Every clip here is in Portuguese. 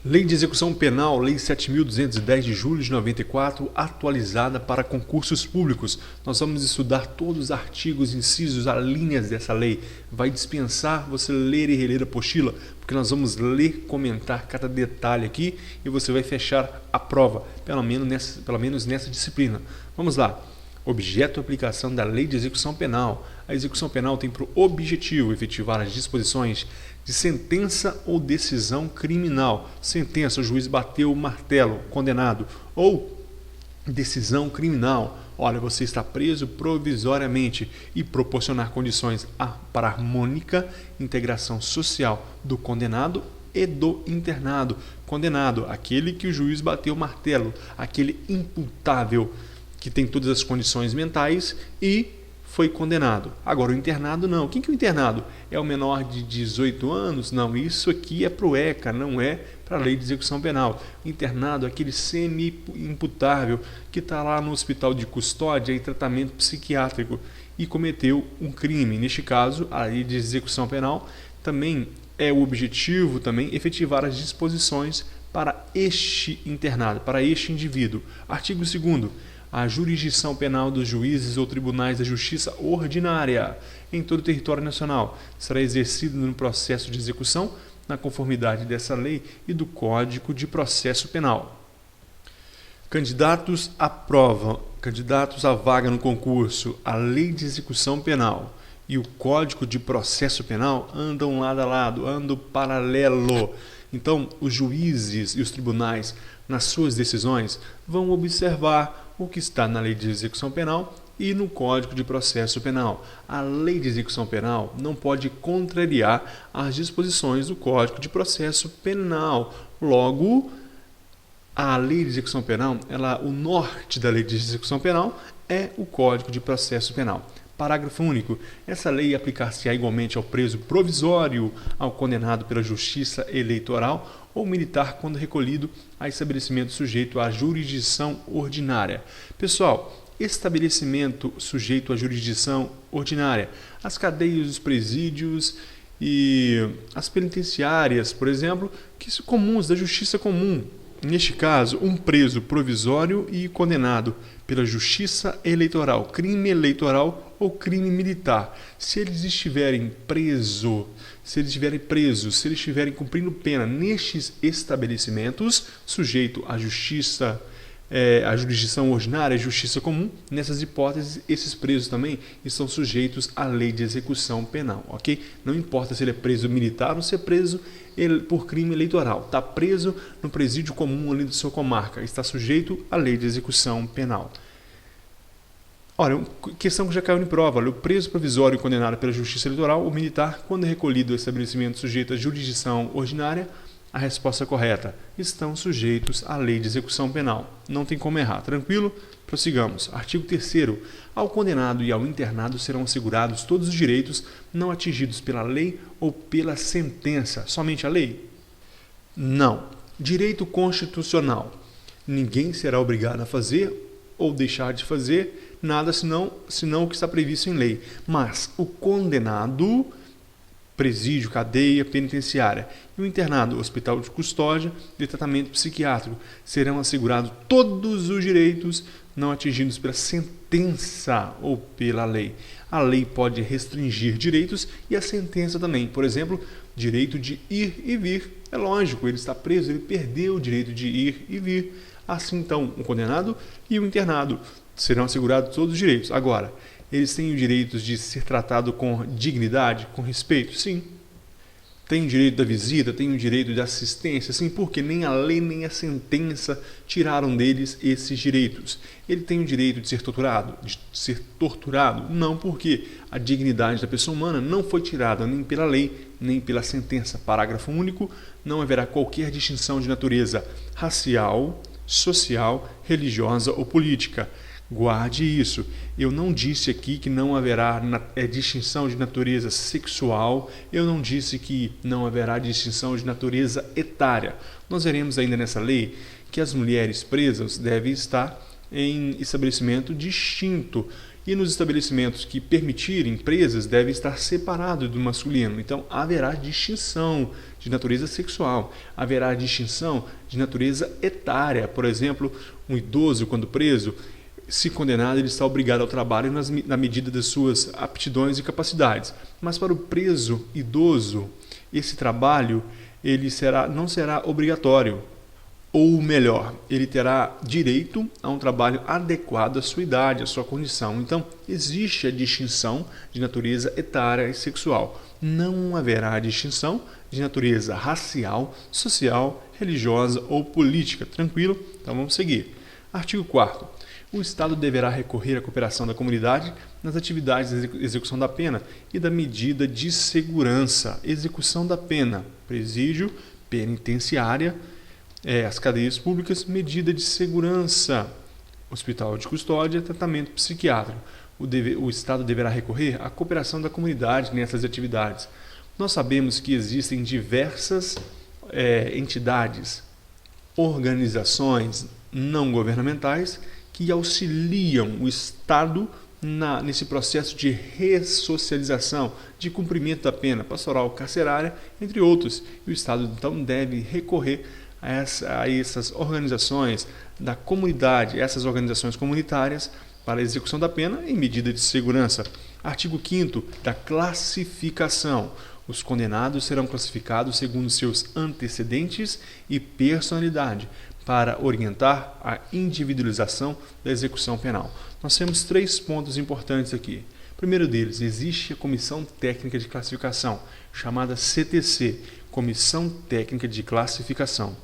Lei de Execução Penal, Lei 7.210 de julho de 94, atualizada para concursos públicos. Nós vamos estudar todos os artigos, incisos, alíneas dessa lei. Vai dispensar você ler e reler a apostila, porque nós vamos ler, comentar cada detalhe aqui e você vai fechar a prova, pelo menos nessa disciplina. Vamos lá. Objeto e aplicação da Lei de Execução Penal. A execução penal tem por objetivo efetivar as disposições de sentença ou decisão criminal. Sentença, o juiz bateu o martelo, condenado. Ou decisão criminal. Olha, você está preso provisoriamente e proporcionar condições para a harmônica integração social do condenado e do internado. Condenado, aquele que o juiz bateu o martelo, aquele imputável que tem todas as condições mentais e foi condenado. Agora, o internado não. Quem que é o internado? É o menor de 18 anos? Não, isso aqui é para o ECA, não é para a Lei de Execução Penal. O internado é aquele semi-imputável que está lá no hospital de custódia e tratamento psiquiátrico e cometeu um crime. Neste caso, a Lei de Execução Penal também é o objetivo também efetivar as disposições para este internado, para este indivíduo. Artigo 2º. A jurisdição penal dos juízes ou tribunais da justiça ordinária em todo o território nacional será exercida no processo de execução na conformidade dessa lei e do Código de Processo Penal. Candidatos à prova, candidatos à vaga no concurso, a Lei de Execução Penal e o Código de Processo Penal andam lado a lado, andam paralelo. Então, os juízes e os tribunais, nas suas decisões, vão observar o que está na Lei de Execução Penal e no Código de Processo Penal. A Lei de Execução Penal não pode contrariar as disposições do Código de Processo Penal. Logo, a Lei de Execução Penal, o norte da Lei de Execução Penal é o Código de Processo Penal. Parágrafo único. Essa lei aplicar-se-á igualmente ao preso provisório, ao condenado pela Justiça Eleitoral ou militar quando recolhido a estabelecimento sujeito à jurisdição ordinária. Pessoal, estabelecimento sujeito à jurisdição ordinária. As cadeias, os presídios e as penitenciárias, por exemplo, que são comuns, da justiça comum. Neste caso, um preso provisório e condenado pela Justiça Eleitoral, crime eleitoral ou crime militar. Se eles estiverem presos, se eles estiverem cumprindo pena nestes estabelecimentos, sujeito à justiça, à jurisdição ordinária, à justiça comum, nessas hipóteses, esses presos também estão sujeitos à Lei de Execução Penal, ok? Não importa se ele é preso militar ou se é preso por crime eleitoral. Está preso no presídio comum ali da sua comarca, está sujeito à Lei de Execução Penal. Olha, questão que já caiu em prova. Olha, o preso provisório condenado pela Justiça Eleitoral ou militar, quando é recolhido ao estabelecimento sujeito à jurisdição ordinária, a resposta correta: estão sujeitos à Lei de Execução Penal. Não tem como errar. Tranquilo? Prossigamos. Artigo 3º. Ao condenado e ao internado serão assegurados todos os direitos não atingidos pela lei ou pela sentença. Somente a lei? Não. Direito constitucional. Ninguém será obrigado a fazer ou deixar de fazer nada senão o que está previsto em lei. Mas o condenado, presídio, cadeia, penitenciária, e o internado, hospital de custódia, de tratamento psiquiátrico, serão assegurados todos os direitos não atingidos pela sentença ou pela lei. A lei pode restringir direitos e a sentença também. Por exemplo, direito de ir e vir. É lógico, ele está preso, ele perdeu o direito de ir e vir. Assim, então, o condenado e o internado serão assegurados todos os direitos. Agora, eles têm o direito de ser tratado com dignidade, com respeito? Sim. Tem o direito da visita, tem o direito de assistência? Sim, porque nem a lei nem a sentença tiraram deles esses direitos. Ele tem o direito de ser torturado? Não, porque a dignidade da pessoa humana não foi tirada nem pela lei, nem pela sentença. Parágrafo único. Não haverá qualquer distinção de natureza racial, social, religiosa ou política. Guarde isso. Eu não disse aqui que não haverá distinção de natureza sexual, eu não disse que não haverá distinção de natureza etária. Nós veremos ainda nessa lei que as mulheres presas devem estar em estabelecimento distinto e nos estabelecimentos que permitirem presas devem estar separados do masculino. Então haverá distinção de natureza sexual. Haverá distinção de natureza etária. Por exemplo, um idoso, quando preso, se condenado, ele está obrigado ao trabalho na medida das suas aptidões e capacidades. Mas para o preso idoso, esse trabalho não será obrigatório. Ou melhor, ele terá direito a um trabalho adequado à sua idade, à sua condição. Então, existe a distinção de natureza etária e sexual. Não haverá distinção de natureza racial, social, religiosa ou política. Tranquilo? Então vamos seguir. Artigo 4º. O Estado deverá recorrer à cooperação da comunidade nas atividades de execução da pena e da medida de segurança. Execução da pena, presídio, penitenciária, as cadeias públicas, medida de segurança, hospital de custódia, tratamento psiquiátrico. O Estado deverá recorrer à cooperação da comunidade nessas atividades. Nós sabemos que existem diversas entidades, organizações não governamentais que auxiliam o Estado nesse processo de ressocialização, de cumprimento da pena pastoral carcerária, entre outros. E o Estado, então, deve recorrer a essas organizações da comunidade, essas organizações comunitárias, para a execução da pena em medida de segurança. Artigo 5º da classificação. Os condenados serão classificados segundo seus antecedentes e personalidade, para orientar a individualização da execução penal. Nós temos 3 pontos importantes aqui. O primeiro deles, existe a Comissão Técnica de Classificação, chamada CTC, Comissão Técnica de Classificação.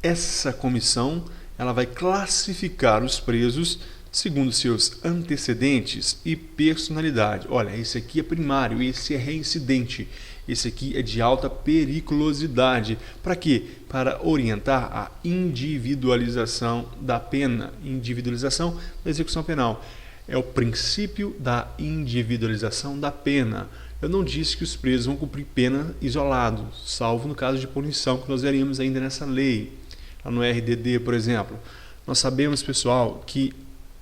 Essa comissão ela vai classificar os presos segundo seus antecedentes e personalidade. Olha, esse aqui é primário, esse é reincidente, esse aqui é de alta periculosidade. Para quê? Para orientar a individualização da pena, individualização da execução penal. É o princípio da individualização da pena. Eu não disse que os presos vão cumprir pena isolados, salvo no caso de punição, que nós veremos ainda nessa lei. Lá no RDD, por exemplo. Nós sabemos, pessoal, que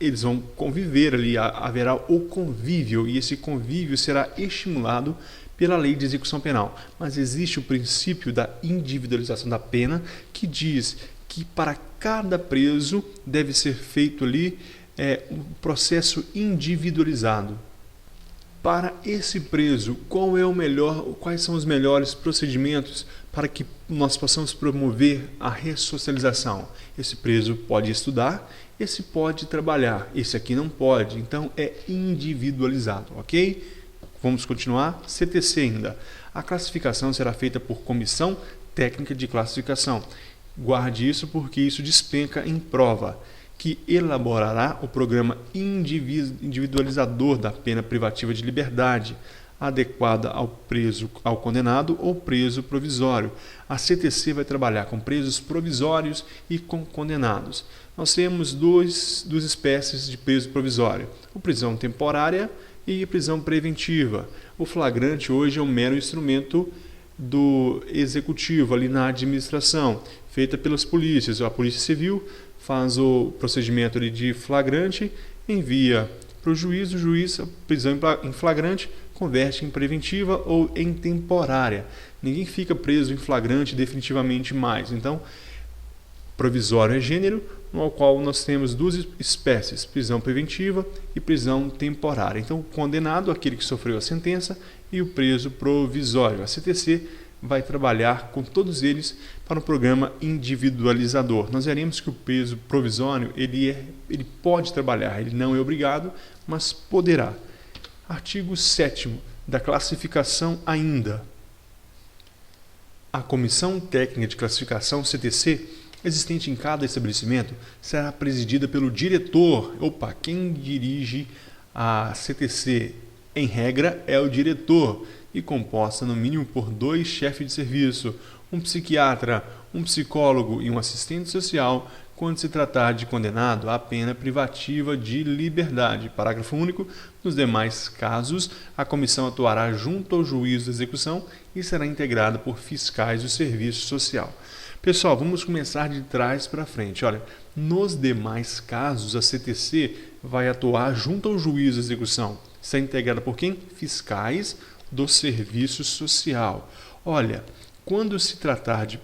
eles vão conviver ali, haverá o convívio, e esse convívio será estimulado pela lei de execução penal. Mas existe o princípio da individualização da pena, que diz que para cada preso deve ser feito ali um processo individualizado. Para esse preso, quais são os melhores procedimentos para que nós possamos promover a ressocialização? Esse preso pode estudar, esse pode trabalhar, esse aqui não pode, então é individualizado, ok? Vamos continuar. CTC ainda. A classificação será feita por Comissão Técnica de Classificação. Guarde isso porque isso despenca em prova, que elaborará o programa individualizador da pena privativa de liberdade, adequada ao condenado ou preso provisório. A CTC vai trabalhar com presos provisórios e com condenados. Nós temos duas espécies de preso provisório: a prisão temporária e a prisão preventiva. O flagrante hoje é um mero instrumento do executivo ali na administração, feita pelas polícias. A Polícia Civil faz o procedimento ali de flagrante, envia para o juiz, a prisão em flagrante converte em preventiva ou em temporária. Ninguém fica preso em flagrante definitivamente mais. Então, provisório é gênero, no qual nós temos 2 espécies, prisão preventiva e prisão temporária. Então, o condenado, aquele que sofreu a sentença, e o preso provisório. A CTC vai trabalhar com todos eles para um programa individualizador. Nós veremos que o preso provisório ele pode trabalhar, ele não é obrigado, mas poderá. Artigo 7º da classificação ainda. A Comissão Técnica de Classificação, CTC, existente em cada estabelecimento, será presidida pelo diretor. Quem dirige a CTC, em regra, é o diretor, e composta no mínimo por 2 chefes de serviço, um psiquiatra, um psicólogo e um assistente social, quando se tratar de condenado à pena privativa de liberdade. Parágrafo único. Nos demais casos, a comissão atuará junto ao juiz da execução e será integrada por fiscais do serviço social. Pessoal, vamos começar de trás para frente. Olha, nos demais casos, a CTC vai atuar junto ao juiz da execução. Será integrada por quem? Fiscais do serviço social. Olha, quando se tratar de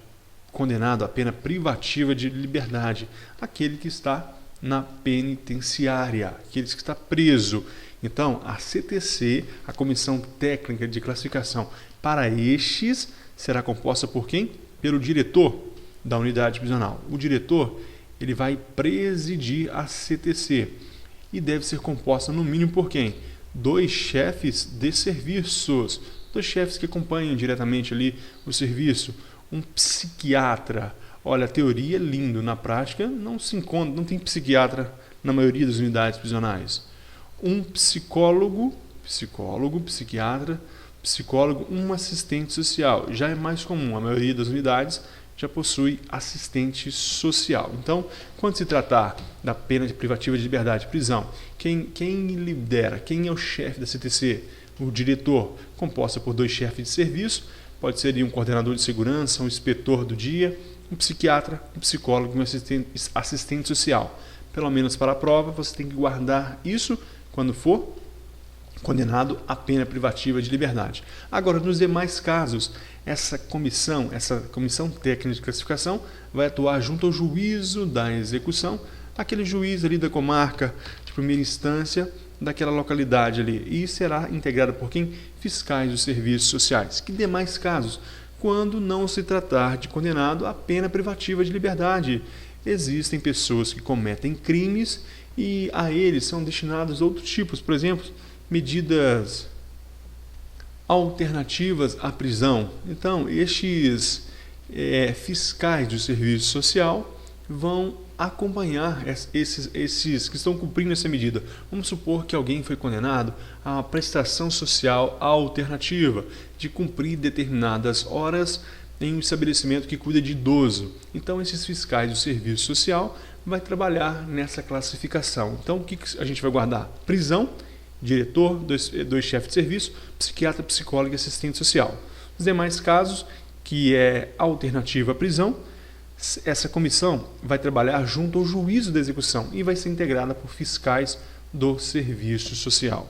condenado à pena privativa de liberdade, aquele que está na penitenciária, aquele que está preso. Então, a CTC, a Comissão Técnica de Classificação para estes, será composta por quem? Pelo diretor da unidade prisional. O diretor, ele vai presidir a CTC e deve ser composta no mínimo por quem? 2 chefes de serviços, 2 chefes que acompanham diretamente ali o serviço, um psiquiatra. Olha, a teoria é lindo, na prática não se encontra, não tem psiquiatra na maioria das unidades prisionais. Um psicólogo, psiquiatra, um assistente social. Já é mais comum, a maioria das unidades já possui assistente social. Então, quando se tratar da pena de privativa de liberdade, prisão, quem lidera, quem é o chefe da CTC? O diretor, composta por 2 chefes de serviço, pode ser um coordenador de segurança, um inspetor do dia, um psiquiatra, um psicólogo e um assistente social. Pelo menos para a prova, você tem que guardar isso quando for condenado à pena privativa de liberdade. Agora, nos demais casos, essa comissão técnica de classificação vai atuar junto ao juízo da execução, aquele juiz ali da comarca de primeira instância daquela localidade ali, e será integrada por quem? Fiscais dos serviços sociais. Que demais casos? Quando não se tratar de condenado à pena privativa de liberdade. Existem pessoas que cometem crimes e a eles são destinados outros tipos, por exemplo, medidas alternativas à prisão. Então, estes fiscais do serviço social vão acompanhar esses que estão cumprindo essa medida. Vamos supor que alguém foi condenado a uma prestação social alternativa, de cumprir determinadas horas em um estabelecimento que cuida de idoso. Então, esses fiscais do serviço social vai trabalhar nessa classificação. Então, o que a gente vai guardar? Prisão, diretor, 2 chefes de serviço, psiquiatra, psicólogo e assistente social. Os demais casos, que é alternativa à prisão, essa comissão vai trabalhar junto ao juízo da execução e vai ser integrada por fiscais do serviço social.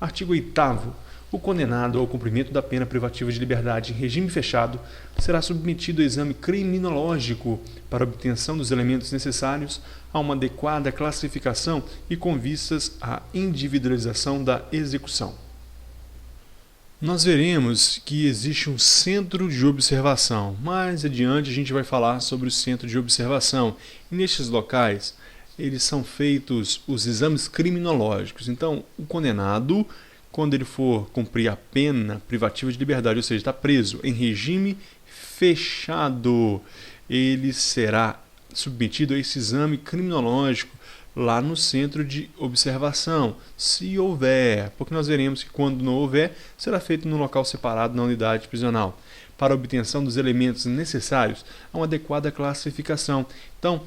Artigo 8º. O condenado ao cumprimento da pena privativa de liberdade em regime fechado será submetido a exame criminológico para obtenção dos elementos necessários a uma adequada classificação e com vistas à individualização da execução. Nós veremos que existe um centro de observação. Mais adiante a gente vai falar sobre o centro de observação. E nestes locais, eles são feitos os exames criminológicos. Então, o condenado, quando ele for cumprir a pena privativa de liberdade, ou seja, está preso em regime fechado, ele será submetido a esse exame criminológico lá no centro de observação, se houver, porque nós veremos que quando não houver, será feito num local separado na unidade prisional, para a obtenção dos elementos necessários a uma adequada classificação. Então,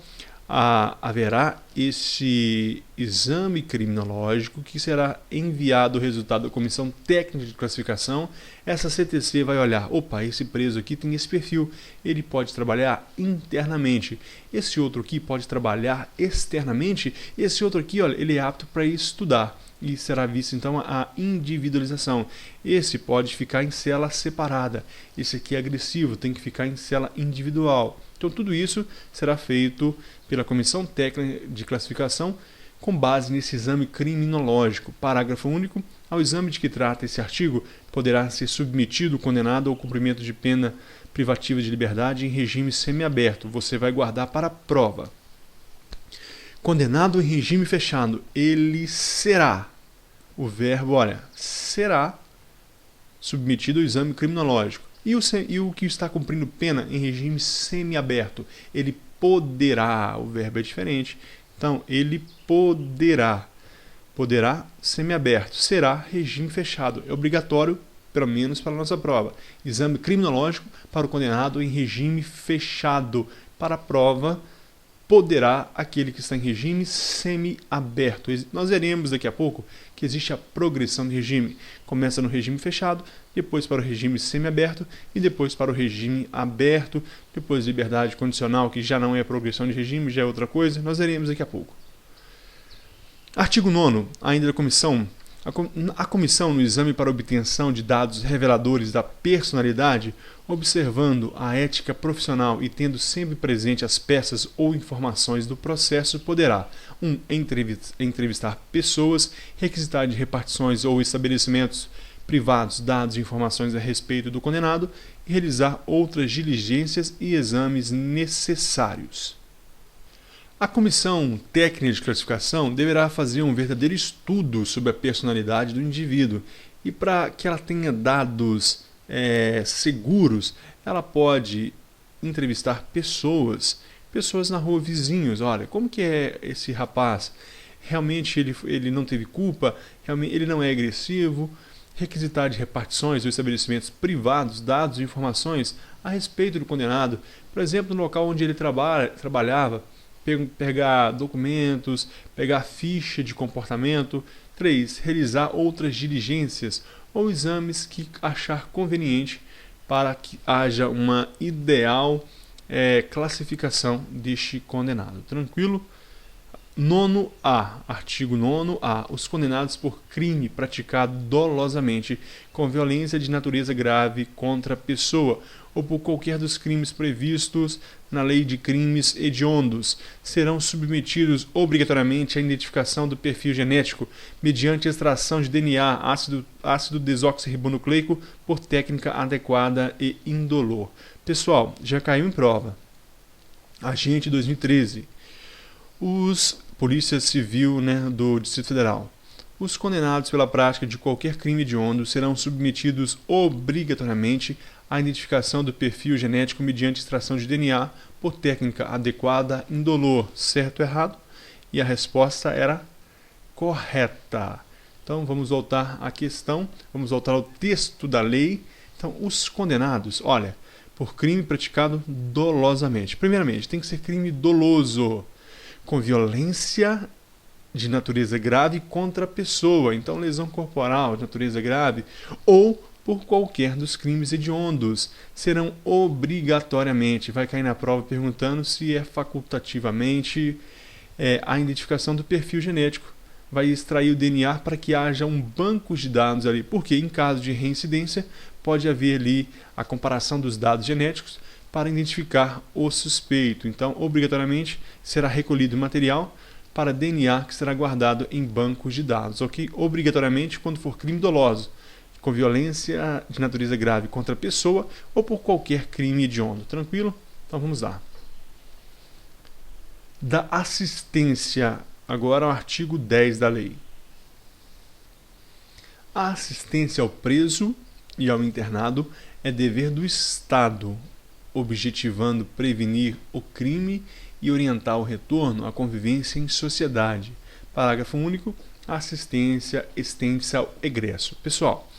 haverá esse exame criminológico que será enviado o resultado à Comissão Técnica de Classificação. Essa CTC vai olhar, opa, esse preso aqui tem esse perfil, ele pode trabalhar internamente, esse outro aqui pode trabalhar externamente, esse outro aqui, olha, ele é apto para estudar. E será vista então a individualização. Esse pode ficar em cela separada, esse aqui é agressivo, tem que ficar em cela individual. Então tudo isso será feito pela Comissão Técnica de Classificação com base nesse exame criminológico. Parágrafo único. Ao exame de que trata esse artigo, poderá ser submetido o condenado ao cumprimento de pena privativa de liberdade em regime semiaberto. Você vai guardar para a prova. Condenado em regime fechado, ele será, o verbo, olha, será submetido ao exame criminológico. E o que está cumprindo pena em regime semiaberto, ele poderá, o verbo é diferente, então ele poderá semiaberto, será regime fechado, é obrigatório, pelo menos para a nossa prova. Exame criminológico para o condenado em regime fechado, para a prova poderá aquele que está em regime semiaberto. Nós veremos daqui a pouco que existe a progressão de regime. Começa no regime fechado, depois para o regime semiaberto e depois para o regime aberto, depois liberdade condicional, que já não é progressão de regime, já é outra coisa. Nós veremos daqui a pouco. Artigo 9º, ainda da Comissão A comissão, no exame para obtenção de dados reveladores da personalidade, observando a ética profissional e tendo sempre presente as peças ou informações do processo, poderá 1. Entrevistar pessoas, requisitar de repartições ou estabelecimentos privados dados e informações a respeito do condenado e realizar outras diligências e exames necessários. A Comissão Técnica de Classificação deverá fazer um verdadeiro estudo sobre a personalidade do indivíduo e, para que ela tenha dados seguros, ela pode entrevistar pessoas na rua, vizinhos. Olha, como que é esse rapaz? Realmente ele não teve culpa? Realmente ele não é agressivo? Requisitar de repartições ou estabelecimentos privados dados e informações a respeito do condenado, por exemplo, no local onde ele trabalhava, pegar documentos, pegar ficha de comportamento. 3. Realizar outras diligências ou exames que achar conveniente para que haja uma ideal classificação deste condenado. Tranquilo? 9A, artigo 9A. Os condenados por crime praticado dolosamente com violência de natureza grave contra a pessoa ou por qualquer dos crimes previstos na lei de crimes hediondos serão submetidos obrigatoriamente à identificação do perfil genético mediante extração de DNA, ácido desoxirribonucleico, por técnica adequada e indolor. Pessoal, já caiu em prova. Agente 2013. Polícia Civil, do Distrito Federal. Os condenados pela prática de qualquer crime hediondo serão submetidos obrigatoriamente à identificação do perfil genético mediante extração de DNA por técnica adequada, indolor. Certo ou errado? E a resposta era correta. Então vamos voltar à questão, vamos voltar ao texto da lei. Então, os condenados, olha, por crime praticado dolosamente. Primeiramente, tem que ser crime doloso, com violência de natureza grave contra a pessoa, então lesão corporal de natureza grave, ou por qualquer dos crimes hediondos, serão obrigatoriamente, vai cair na prova perguntando se é facultativamente a identificação do perfil genético, vai extrair o DNA para que haja um banco de dados ali, porque em caso de reincidência pode haver ali a comparação dos dados genéticos para identificar o suspeito. Então, obrigatoriamente, será recolhido material para DNA que será guardado em bancos de dados, ok? Obrigatoriamente, quando for crime doloso, com violência de natureza grave contra a pessoa ou por qualquer crime hediondo. Tranquilo? Então, vamos lá. Da assistência, agora o artigo 10 da lei. A assistência ao preso e ao internado é dever do Estado, objetivando prevenir o crime e orientar o retorno à convivência em sociedade. Parágrafo único. A assistência estende-se ao egresso. Pessoal,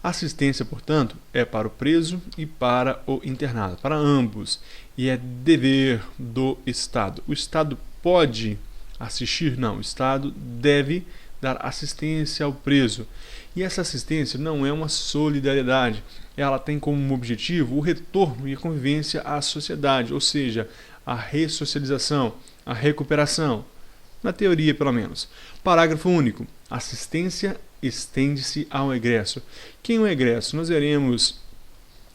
a assistência, portanto, é para o preso e para o internado, para ambos, e é dever do Estado. O Estado pode assistir? Não, o Estado deve dar assistência ao preso. E essa assistência não é uma solidariedade, ela tem como objetivo o retorno e a convivência à sociedade, ou seja, a ressocialização, a recuperação, na teoria pelo menos. Parágrafo único. Assistência estende-se ao egresso. Quem é o egresso? Nós veremos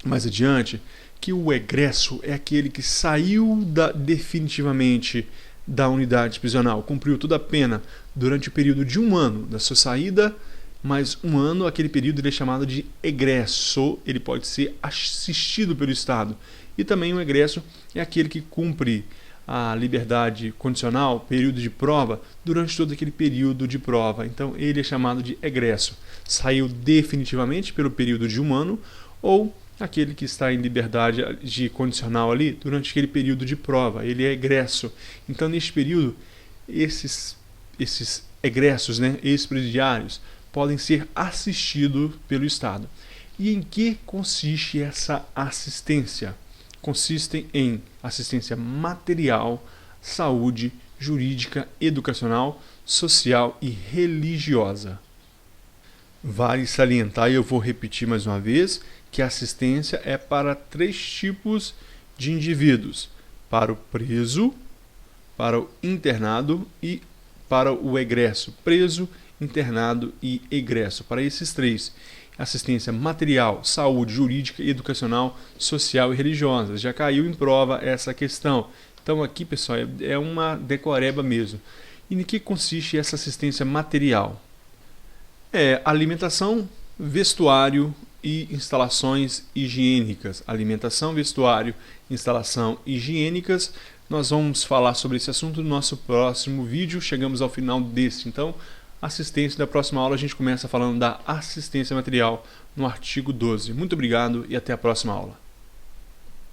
mais adiante que o egresso é aquele que saiu definitivamente da unidade prisional, cumpriu toda a pena durante o período de 1 ano da sua saída, mais 1 ano, aquele período ele é chamado de egresso, ele pode ser assistido pelo Estado. E também o egresso é aquele que cumpre a liberdade condicional, período de prova, durante todo aquele período de prova. Então ele é chamado de egresso. Saiu definitivamente pelo período de 1 ano, ou aquele que está em liberdade de condicional ali durante aquele período de prova, ele é egresso. Então neste período, esses egressos, ex-presidiários, podem ser assistidos pelo Estado. E em que consiste essa assistência? Consistem em assistência material, saúde, jurídica, educacional, social e religiosa. Vale salientar, e eu vou repetir mais uma vez, que a assistência é para 3 tipos de indivíduos: para o preso, para o internado e para o egresso, preso internado e egresso. Para esses três, assistência material, saúde, jurídica, educacional, social e religiosa. Já caiu em prova essa questão. Então aqui, pessoal, é uma decoreba mesmo. E em que consiste essa assistência material? É alimentação, vestuário e instalações higiênicas. Alimentação, vestuário, instalação higiênicas. Nós vamos falar sobre esse assunto no nosso próximo vídeo. Chegamos ao final desse. Então, assistência, da próxima aula a gente começa falando da assistência material no artigo 12. Muito obrigado e até a próxima aula.